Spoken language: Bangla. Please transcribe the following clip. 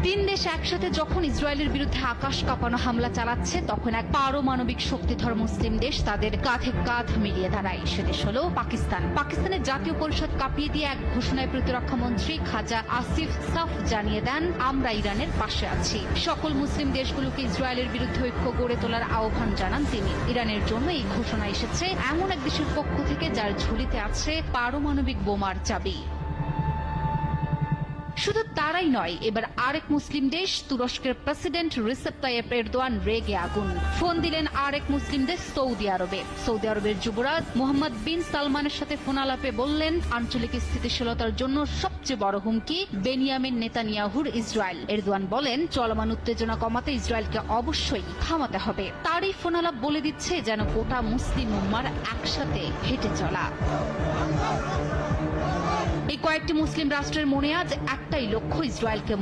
তিন দেশ একসাথে যখন ইসরায়েলের বিরুদ্ধে আকাশ কাঁপানো হামলা চালাচ্ছে, তখন এক পারমাণবিক শক্তিধর মুসলিম দেশ তাদের কাঁধে কাঁধ মিলিয়ে দাঁড়ায়। সে দেশ হলো পাকিস্তান। পাকিস্তানের জাতীয় পরিষদ কাঁপিয়ে দিয়ে এক ঘোষণায় প্রতিরক্ষা মন্ত্রী খাজা আসিফ সাফ জানিয়ে দেন, আমরা ইরানের পাশে আছি। সকল মুসলিম দেশগুলোকে ইসরায়েলের বিরুদ্ধে ঐক্য গড়ে তোলার আহ্বান জানান তিনি। ইরানের জন্য এই ঘোষণা এসেছে এমন এক দেশের পক্ষ থেকে যার ঝুলিতে আছে পারমাণবিক বোমার চাবি। শুধু তারাই নয়, এবার আরেক মুসলিম দেশ তুরস্কের প্রেসিডেন্ট রিসেপ তাইয়েপ এরদোয়ান রেগে আগুন। ফোন দিলেন আরেক মুসলিম দেশ সৌদি আরবে। সৌদি আরবের যুবরাজ মোহাম্মদ বিন সালমানের সাথে ফোন আলাপে বললেন, আঞ্চলিক স্থিতিশীলতার জন্য সবচেয়ে বড় হুমকি বেনিয়ামিন নেতানিয়াহুর ইসরায়েল। এরদোয়ান বলেন, চলমান উত্তেজনা কমাতে ইসরায়েলকে অবশ্যই থামাতে হবে। তারই ফোন আলাপ বলে দিচ্ছে যেন গোটা মুসলিম উম্মার একসাথে হেঁটে চলা। এই কয়েকটি মুসলিম রাষ্ট্রের মনে আজ একটাই লক্ষ্য, ইসরায়েলকে